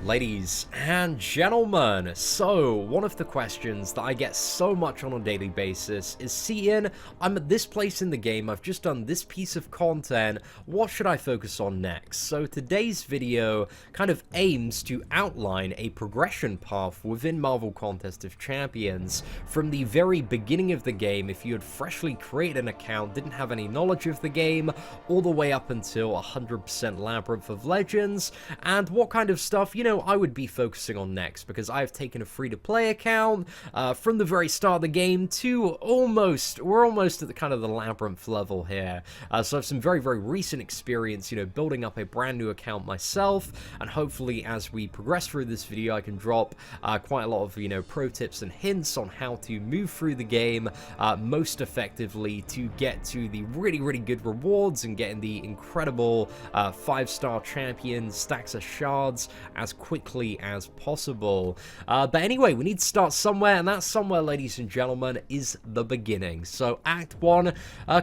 Ladies and gentlemen, so one of the questions that I get so much on a daily basis is, Seatin, I'm at this place in the game, I've just done this piece of content, what should I focus on next? So today's video kind of aims to outline a progression path within Marvel Contest of Champions from the very beginning of the game, if you had freshly created an account, didn't have any knowledge of the game, all the way up until 100% Labyrinth of Legends, and what kind of stuff, you know, I would be focusing on next, because I've taken a free-to-play account from the very start of the game to we're almost at the kind of the Labyrinth level here. So I have some very, very recent experience, you know, building up a brand new account myself, and hopefully as we progress through this video, I can drop quite a lot of, you know, pro tips and hints on how to move through the game most effectively to get to the really, really good rewards and getting the incredible 5-star champion stacks of shards as quickly as possible. But anyway, we need to start somewhere, and that somewhere, ladies and gentlemen, is the beginning. So Act 1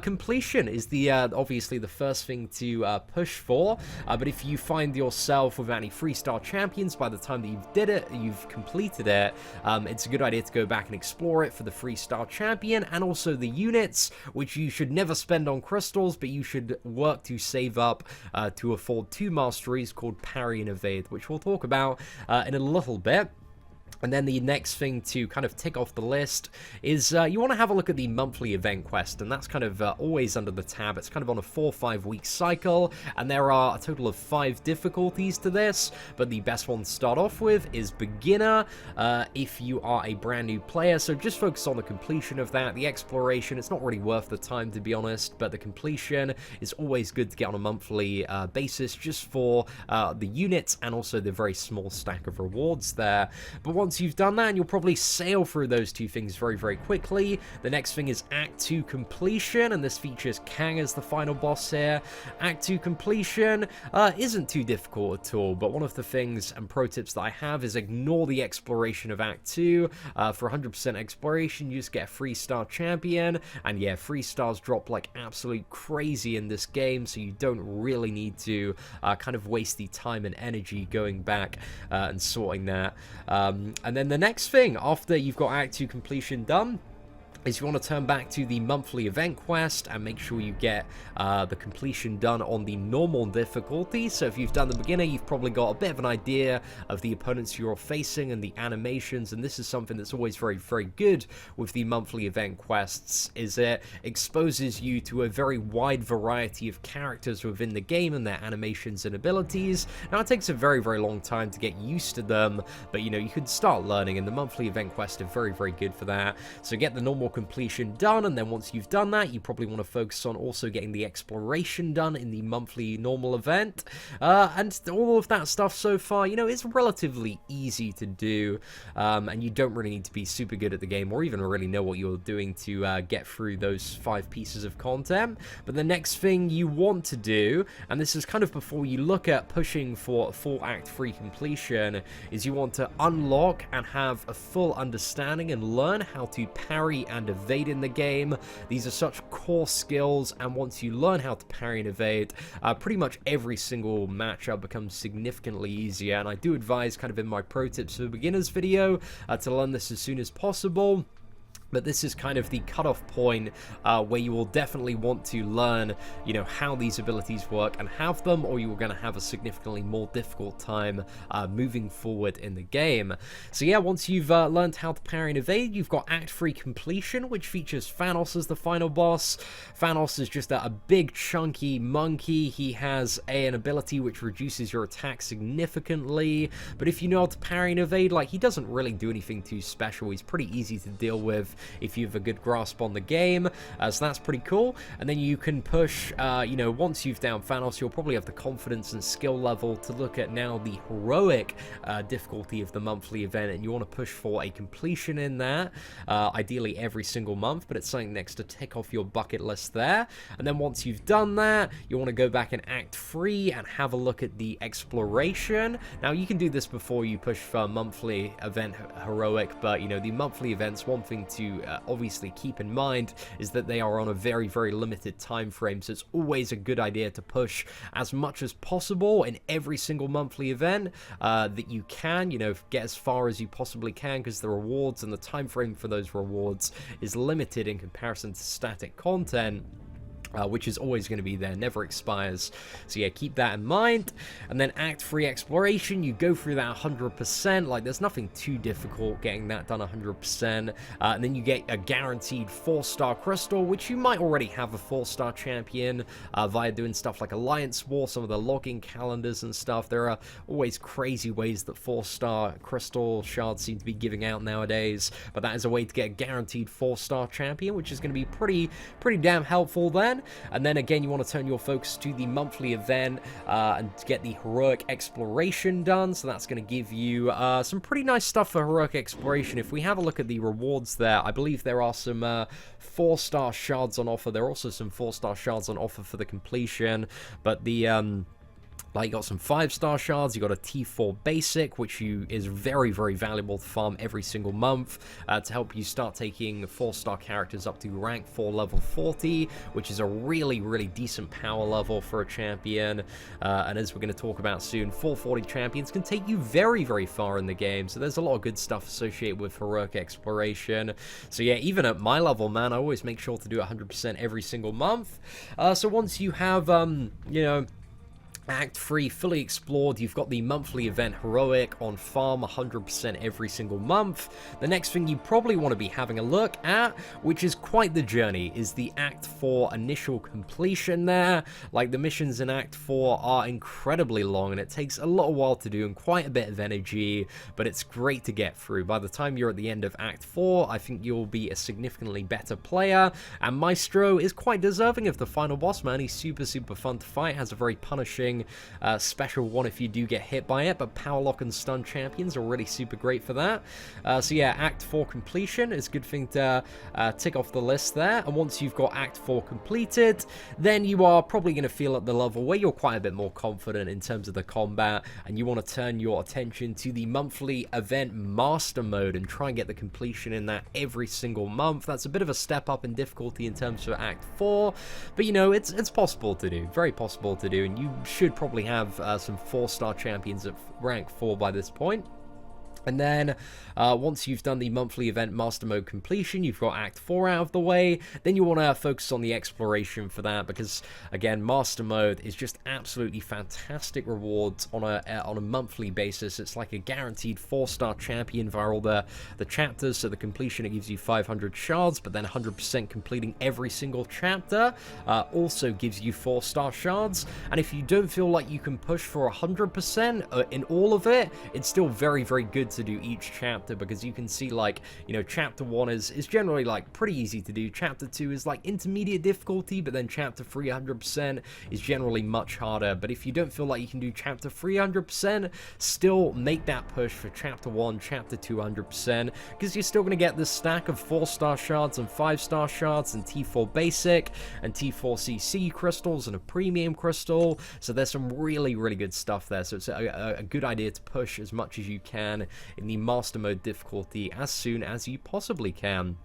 completion is the obviously the first thing to push for, but if you find yourself without any 3-star champions by the time that you've completed it, it's a good idea to go back and explore it for the 3-star champion, and also the units, which you should never spend on crystals, but you should work to save up to afford 2 masteries called Parry and Evade, which we'll talk about in a little bit. And then the next thing to kind of tick off the list is you want to have a look at the monthly event quest, and that's kind of always under the tab. It's kind of on a 4 or 5 week cycle, and there are a total of 5 difficulties to this, but the best one to start off with is beginner if you are a brand new player, so just focus on the completion of that. The exploration, it's not really worth the time, to be honest, but the completion is always good to get on a monthly basis just for the units and also the very small stack of rewards there. But once you've done that, and you'll probably sail through those 2 things very, very quickly. The next thing is Act 2 completion, and this features Kang as the final boss here. Act 2 completion isn't too difficult at all, but one of the things and pro tips that I have is ignore the exploration of Act 2. For 100% exploration, you just get a 3-star champion, and yeah, 3 stars drop like absolute crazy in this game, so you don't really need to kind of waste the time and energy going back and sorting that. And then the next thing, after you've got Act 2 completion done, is you want to turn back to the monthly event quest and make sure you get the completion done on the normal difficulty. So if you've done the beginner, you've probably got a bit of an idea of the opponents you're facing and the animations, and this is something that's always very, very good with the monthly event quests, is it exposes you to a very wide variety of characters within the game and their animations and abilities. Now, it takes a very, very long time to get used to them, but you know, you could start learning, and the monthly event quests are very, very good for that. So get the normal completion done, and then once you've done that, you probably want to focus on also getting the exploration done in the monthly normal event, and all of that stuff so far, you know, it's relatively easy to do, and you don't really need to be super good at the game or even really know what you're doing to get through those 5 pieces of content. But the next thing you want to do, and this is kind of before you look at pushing for a full Act 3 completion, is you want to unlock and have a full understanding and learn how to parry and evade in the game. These are such core skills, and once you learn how to parry and evade, pretty much every single matchup becomes significantly easier, and I do advise kind of in my pro tips for beginners video to learn this as soon as possible. But this is kind of the cutoff point where you will definitely want to learn, you know, how these abilities work and have them, or you're going to have a significantly more difficult time moving forward in the game. So yeah, once you've learned how to parry and evade, you've got Act 3 completion, which features Thanos as the final boss. Thanos is just a big chunky monkey. He has an ability which reduces your attack significantly, but if you know how to parry and evade, like, he doesn't really do anything too special. He's pretty easy to deal with if you have a good grasp on the game, so that's pretty cool. And then you can push, you know, once you've downed Thanos, you'll probably have the confidence and skill level to look at now the heroic difficulty of the monthly event, and you want to push for a completion in that, ideally every single month, but it's something next to tick off your bucket list there. And then once you've done that, you want to go back in Act 3 and have a look at the exploration. Now, you can do this before you push for monthly event heroic, but you know, the monthly events, one thing to to obviously keep in mind is that they are on a very, very limited time frame, so it's always a good idea to push as much as possible in every single monthly event that you can, you know, get as far as you possibly can, because the rewards and the time frame for those rewards is limited in comparison to static content. Which is always going to be there, never expires. So yeah, keep that in mind. And then Act 3 Exploration, you go through that 100%. Like, there's nothing too difficult getting that done 100%. And then you get a guaranteed 4-star crystal, which you might already have a 4-star champion via doing stuff like Alliance War, some of the logging calendars and stuff. There are always crazy ways that 4-star crystal shards seem to be giving out nowadays. But that is a way to get a guaranteed 4-star champion, which is going to be pretty damn helpful then. And then again, you want to turn your focus to the monthly event and get the heroic exploration done. So that's going to give you some pretty nice stuff for heroic exploration. If we have a look at the rewards there, I believe there are some 4-star shards on offer. There are also some 4-star shards on offer for the completion, but the like, you got some 5-star shards, you got a T4 basic, which is very, very valuable to farm every single month to help you start taking 4-star characters up to rank 4 level 40, which is a really, really decent power level for a champion. And as we're going to talk about soon, 440 champions can take you very, very far in the game. So there's a lot of good stuff associated with heroic exploration. So yeah, even at my level, man, I always make sure to do 100% every single month. So once you have, you know, Act 3 fully explored, you've got the monthly event Heroic on farm 100% every single month. The next thing you probably want to be having a look at, which is quite the journey, is the Act 4 initial completion there. Like, the missions in Act 4 are incredibly long, and it takes a little while to do and quite a bit of energy, but it's great to get through. By the time you're at the end of Act 4, I think you'll be a significantly better player, and Maestro is quite deserving of the final boss, man. He's super, super fun to fight, has a very punishing special one if you do get hit by it, but power lock and stun champions are really super great for that. So yeah, Act 4 completion is a good thing to tick off the list there. And once you've got Act 4 completed, then you are probably going to feel at the level where you're quite a bit more confident in terms of the combat, and you want to turn your attention to the monthly event Master Mode and try and get the completion in that every single month. That's a bit of a step up in difficulty in terms of Act 4, but you know, it's possible to do, very possible to do, and you should probably have some 4-star champions at rank 4 by this point. And then once you've done the monthly event Master Mode completion, you've got Act 4 out of the way, then you want to focus on the exploration for that, because again, Master Mode is just absolutely fantastic rewards on a monthly basis. It's like a guaranteed 4-star champion via all the chapters. So the completion, it gives you 500 shards, but then 100% completing every single chapter also gives you 4-star shards. And if you don't feel like you can push for 100% in all of it, it's still very, very good to do each chapter, because you can see, like, you know, chapter 1 is generally like pretty easy to do, chapter 2 is like intermediate difficulty, but then chapter 3 100% is generally much harder. But if you don't feel like you can do chapter 3 100%, still make that push for chapter 1, chapter 2 100%, because you're still going to get this stack of 4-star shards and 5-star shards and T4 basic and T4 CC crystals and a premium crystal. So there's some really, really good stuff there. So it's a good idea to push as much as you can in the Master Mode difficulty as soon as you possibly can.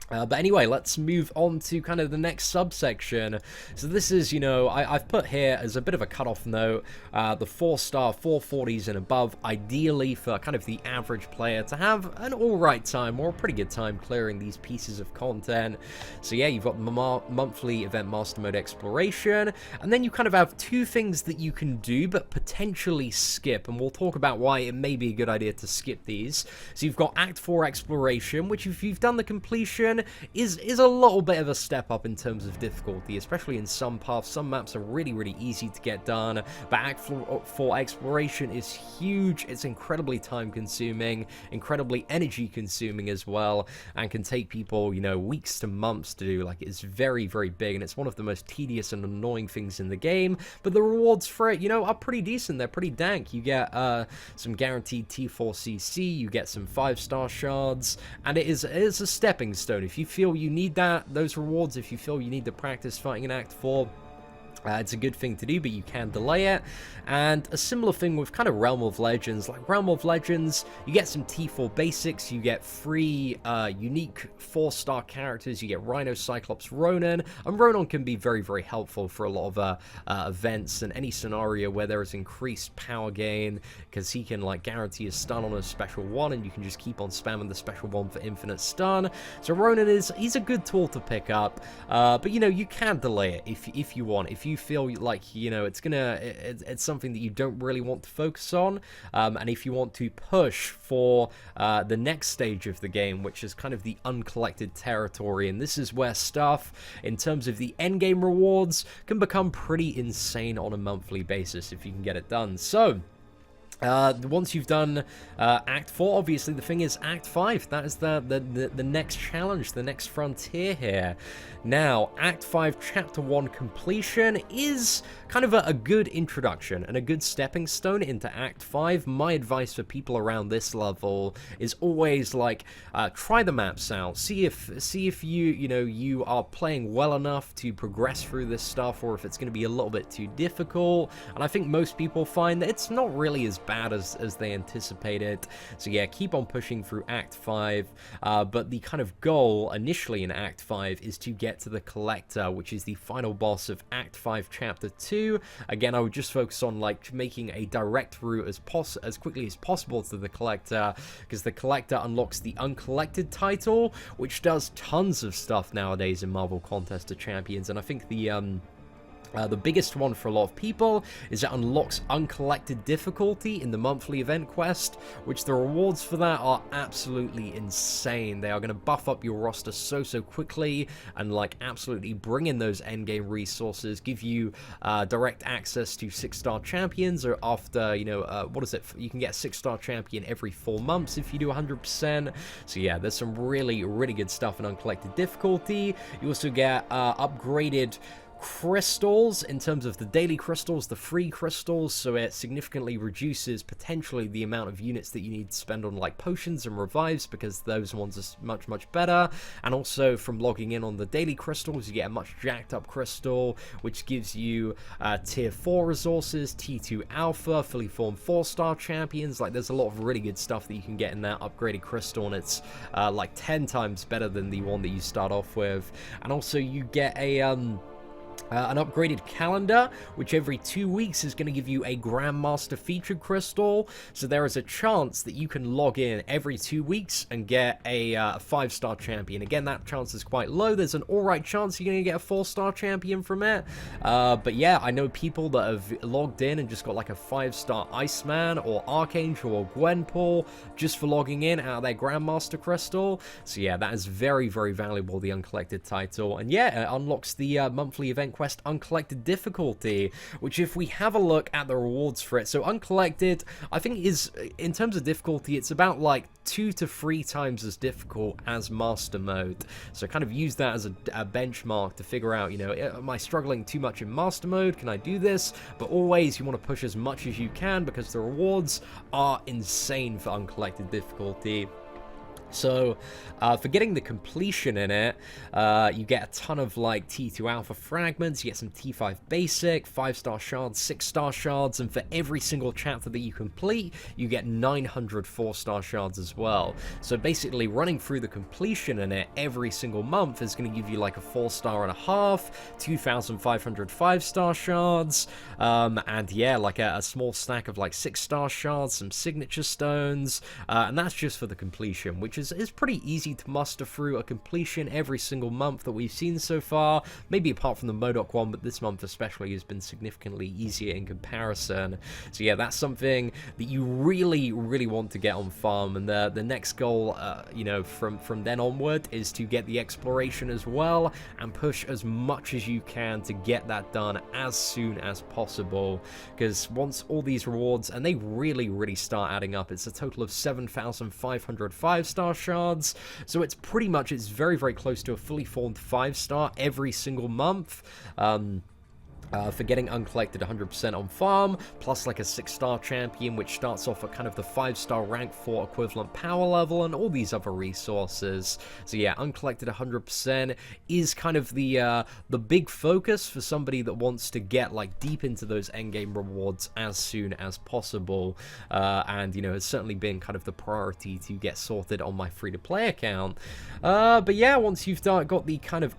But anyway, let's move on to kind of the next subsection. So this is, you know, I've put here as a bit of a cutoff note, the 4-star 440s and above, ideally for kind of the average player to have an alright time, or a pretty good time clearing these pieces of content. So yeah, you've got the monthly event Master Mode exploration, and then you kind of have two things that you can do, but potentially skip, and we'll talk about why it may be a good idea to skip these. So you've got Act 4 exploration, which if you've done the completion, is a little bit of a step up in terms of difficulty, especially in some paths. Some maps are really, really easy to get done, but Act 4 exploration is huge. It's incredibly time consuming, incredibly energy consuming as well, and can take people, you know, weeks to months to do. Like, it's very, very big, and it's one of the most tedious and annoying things in the game, but the rewards for it, you know, are pretty decent. They're pretty dank. You get some guaranteed T4 CC, you get some 5-star shards, and it is a stepping stone. If you feel you need those rewards, if you feel you need to practice fighting in Act 4, It's a good thing to do, but you can delay it. And a similar thing with kind of Realm of Legends. Like Realm of Legends, you get some T4 basics, you get 3 unique 4-star characters, you get Rhino, Cyclops, Ronan, and Ronan can be very, very helpful for a lot of events and any scenario where there is increased power gain, because he can like guarantee a stun on a special one, and you can just keep on spamming the special one for infinite stun. So Ronan he's a good tool to pick up, but you know, you can delay it if you want. If you feel like, you know, it's something that you don't really want to focus on, and if you want to push for the next stage of the game, which is kind of the uncollected territory, and this is where stuff in terms of the end game rewards can become pretty insane on a monthly basis if you can get it done. So once you've done Act 4, obviously the thing is Act 5. That is the next challenge, the next frontier here. Now, Act 5 Chapter 1 completion is kind of a good introduction and a good stepping stone into Act 5. My advice for people around this level is always like, try the maps out. See if you are playing well enough to progress through this stuff, or if it's going to be a little bit too difficult. And I think most people find that it's not really as bad as they anticipated. So yeah, keep on pushing through Act 5, but the kind of goal initially in Act 5 is to get to the Collector, which is the final boss of Act 5 Chapter 2. Again, I would just focus on like making a direct route as quickly as possible to the Collector, because the Collector unlocks the Uncollected title, which does tons of stuff nowadays in Marvel Contest of Champions, and I think the biggest one for a lot of people is it unlocks uncollected difficulty in the monthly event quest, which the rewards for that are absolutely insane. They are going to buff up your roster so quickly and like absolutely bring in those endgame resources, give you direct access to 6-star champions, or after, you know, what is it? You can get a 6-star champion every 4 months if you do 100%. So yeah, there's some really good stuff in uncollected difficulty. You also get upgraded crystals in terms of the daily crystals, the free crystals, so it significantly reduces potentially the amount of units that you need to spend on like potions and revives, because those ones are much better. And also from logging in on the daily crystals, you get a much jacked up crystal, which gives you tier 4 resources, T2 alpha, fully formed 4-star champions. Like there's a lot of really good stuff that you can get in that upgraded crystal, and it's like 10 times better than the one that you start off with. And also you get an upgraded calendar, which every 2 weeks is going to give you a Grandmaster featured crystal. So there is a chance that you can log in every 2 weeks and get a 5-star champion. Again, that chance is quite low. There's an alright chance you're going to get a 4-star champion from it. But yeah, I know people that have logged in and just got like a 5-star Iceman or Archangel or Gwenpool just for logging in out of their Grandmaster crystal. So yeah, that is very valuable, the uncollected title. And yeah, it unlocks the monthly event quest Uncollected difficulty, which if we have a look at the rewards for it, so Uncollected, I think is, in terms of difficulty, it's about like 2 to 3 times as difficult as Master Mode. So kind of use that as a benchmark to figure out, you know, am I struggling too much in Master Mode? Can I do this? But always you want to push as much as you can, because the rewards are insane for Uncollected difficulty. So, for getting the completion in it, you get a ton of, like, T2 Alpha fragments, you get some T5 Basic, 5-star shards, 6-star shards, and for every single chapter that you complete, you get 900 4-star shards as well. So basically, running through the completion in it every single month is going to give you, like, a 4-star and a half, 2,500 5-star shards, and yeah, like a small stack of, like, 6-star shards, some signature stones, and that's just for the completion, which is pretty easy to muster through a completion every single month that we've seen so far, maybe apart from the MODOK one, but this month especially has been significantly easier in comparison. So yeah, that's something that you really want to get on farm, and the next goal, you know, from then onward is to get the exploration as well, and push as much as you can to get that done as soon as possible, because once all these rewards, and they really start adding up, it's a total of 7,500 5-star shards, so it's very close to a fully formed 5-star every single month. For getting uncollected 100% on farm, plus like a 6-star champion, which starts off at kind of the 5-star rank 4 equivalent power level, and all these other resources. So yeah, uncollected 100% is kind of the big focus for somebody that wants to get like deep into those endgame rewards as soon as possible. And you know, it's certainly been kind of the priority to get sorted on my free-to-play account. But yeah, once you've got the kind of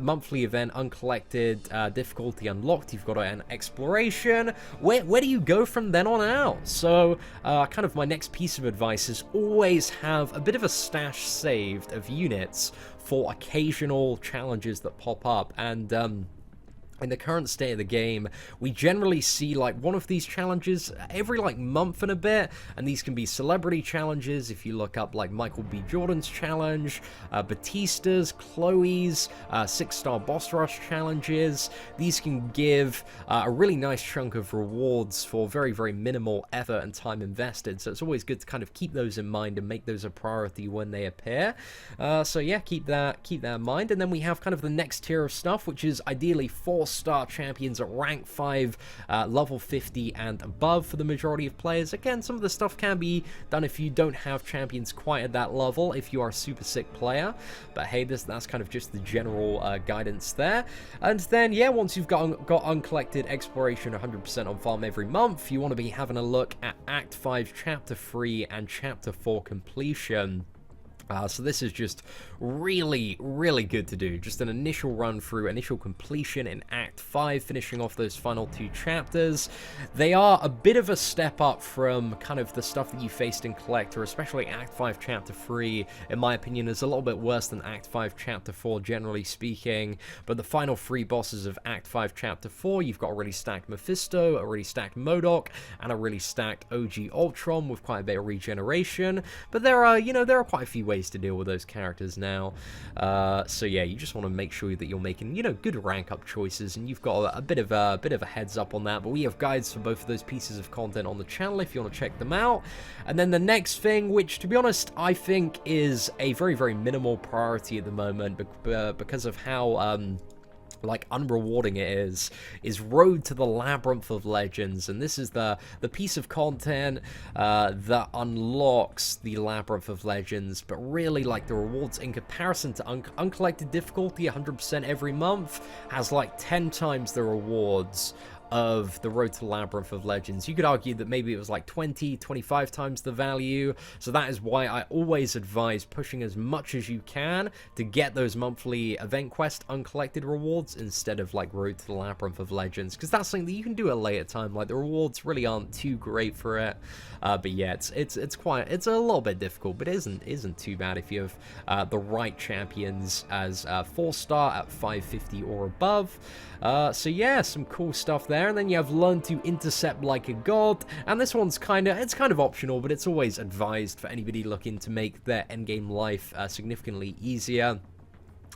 monthly event uncollected difficulty unlocked, you've got an exploration. Where do you go from then on out? So kind of my next piece of advice is always have a bit of a stash saved of units for occasional challenges that pop up. And in the current state of the game, we generally see like one of these challenges every like month and a bit, and these can be celebrity challenges. If you look up like Michael B. Jordan's challenge, Batista's, Chloe's, 6-star boss rush challenges, these can give a really nice chunk of rewards for very, very minimal effort and time invested. So it's always good to kind of keep those in mind and make those a priority when they appear. So yeah, keep that in mind. And then we have kind of the next tier of stuff, which is ideally 4-star champions at rank 5, level 50 and above for the majority of players. Again, some of the stuff can be done if you don't have champions quite at that level, if you are a super sick player. But hey, that's kind of just the general guidance there. And then, yeah, once you've got uncollected exploration 100% on farm every month, you want to be having a look at Act 5, Chapter 3, and Chapter 4 completion. So this is just really, really good to do. Just an initial run through, initial completion in Act 5, finishing off those final 2 chapters. They are a bit of a step up from kind of the stuff that you faced in Collector, especially Act 5, Chapter 3, in my opinion, is a little bit worse than Act 5, Chapter 4, generally speaking. But the final 3 bosses of Act 5, Chapter 4, you've got a really stacked Mephisto, a really stacked MODOK, and a really stacked OG Ultron with quite a bit of regeneration. But there are, you know, there are quite a few ways to deal with those characters now. So yeah, you just want to make sure that you're making, you know, good rank up choices, and you've got a bit of a heads up on that. But we have guides for both of those pieces of content on the channel if you want to check them out. And then the next thing, which to be honest I think is a very, very minimal priority at the moment because of how like unrewarding it is Road to the Labyrinth of Legends. And this is the piece of content that unlocks the Labyrinth of Legends, but really like the rewards in comparison to uncollected difficulty 100% every month has like 10 times the rewards of the Road to Labyrinth of Legends. You could argue that maybe it was like 20, 25 times the value. So that is why I always advise pushing as much as you can to get those monthly event quest uncollected rewards instead of like Road to the Labyrinth of Legends, because that's something that you can do at a later time. Like the rewards really aren't too great for it. But yeah, it's a little bit difficult, but it isn't too bad if you have the right champions as 4-star at 550 or above. So yeah, some cool stuff there. And then you have Learn to Intercept Like a God, and this one's kind of optional, but it's always advised for anybody looking to make their endgame life significantly easier.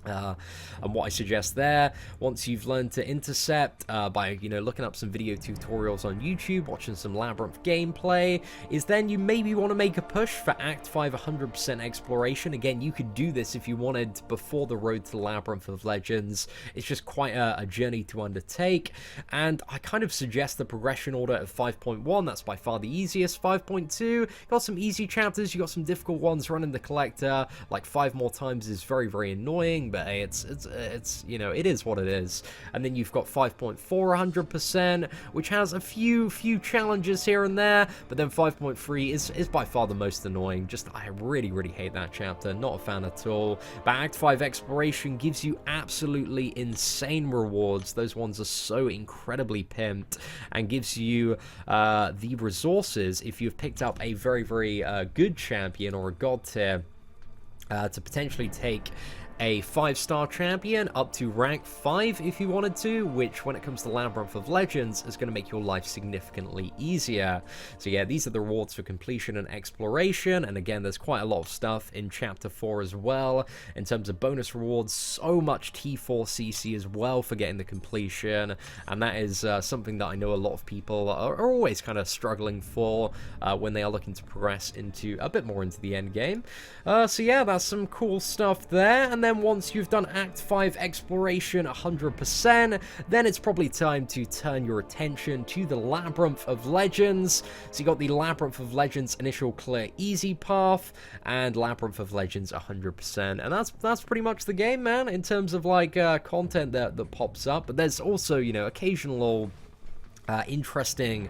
And what I suggest there, once you've learned to intercept by, you know, looking up some video tutorials on YouTube, watching some Labyrinth gameplay, is then you maybe want to make a push for Act 5 100% exploration. Again, you could do this if you wanted before the Road to the Labyrinth of Legends. It's just quite a journey to undertake, and I kind of suggest the progression order of 5.1. That's by far the easiest. 5.2, got some easy chapters, you got some difficult ones. Running the Collector like 5 more times is very, very annoying, but hey, it's you know, it is what it is. And then you've got 5.4 100%, which has a few challenges here and there, but then 5.3 is by far the most annoying. Just, I really hate that chapter, not a fan at all. But Act 5 exploration gives you absolutely insane rewards. Those ones are so incredibly pimped, and gives you the resources if you've picked up a very good champion or a god tier to potentially take a 5-star champion up to rank 5 if you wanted to, which when it comes to Labyrinth of Legends is going to make your life significantly easier. So yeah, these are the rewards for completion and exploration, and again, there's quite a lot of stuff in Chapter 4 as well in terms of bonus rewards. So much T4 CC as well for getting the completion, and that is something that I know a lot of people are always kind of struggling for when they are looking to progress into a bit more into the end game. So yeah, that's some cool stuff there. And then then once you've done Act 5 exploration 100%, then it's probably time to turn your attention to the Labyrinth of Legends. So you got the Labyrinth of Legends initial clear easy path, and Labyrinth of Legends 100%. And that's pretty much the game, man, in terms of like content that pops up. But there's also, you know, occasional interesting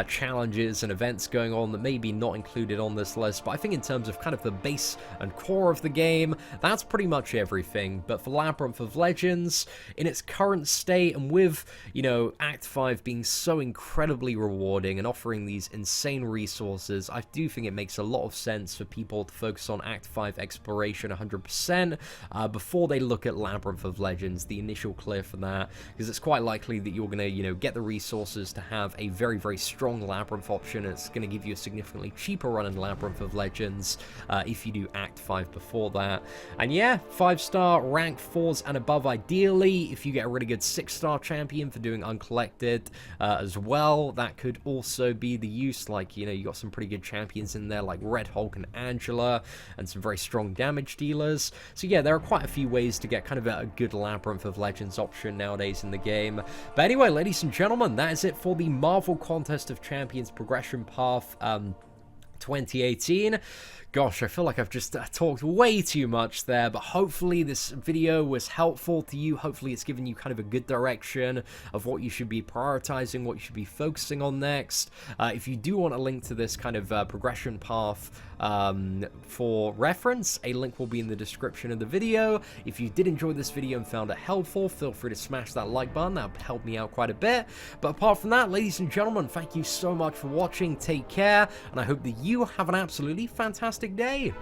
challenges and events going on that may be not included on this list, but I think in terms of kind of the base and core of the game, that's pretty much everything. But for Labyrinth of Legends, in its current state, and with, you know, Act 5 being so incredibly rewarding and offering these insane resources, I do think it makes a lot of sense for people to focus on Act 5 exploration 100% before they look at Labyrinth of Legends, the initial clear for that, because it's quite likely that you're going to, you know, get the resources to have a very, very strong Labyrinth option. It's going to give you a significantly cheaper run in Labyrinth of Legends if you do Act 5 before that. And yeah, 5-star rank 4s and above ideally. If you get a really good 6-star champion for doing uncollected as well, that could also be the use. Like, you know, you got some pretty good champions in there like Red Hulk and Angela, and some very strong damage dealers. So yeah, there are quite a few ways to get kind of a good Labyrinth of Legends option nowadays in the game. But anyway, ladies and gentlemen, that is it for the Marvel Contest of Champions progression path 2018. Gosh, I feel like I've just talked way too much there, but hopefully this video was helpful to you. Hopefully it's given you kind of a good direction of what you should be prioritizing, what you should be focusing on next. If you do want a link to this kind of progression path for reference, a link will be in the description of the video. If you did enjoy this video and found it helpful, feel free to smash that like button. That would help me out quite a bit. But apart from that, ladies and gentlemen, thank you so much for watching. Take care, and I hope that you have an absolutely fantastic day.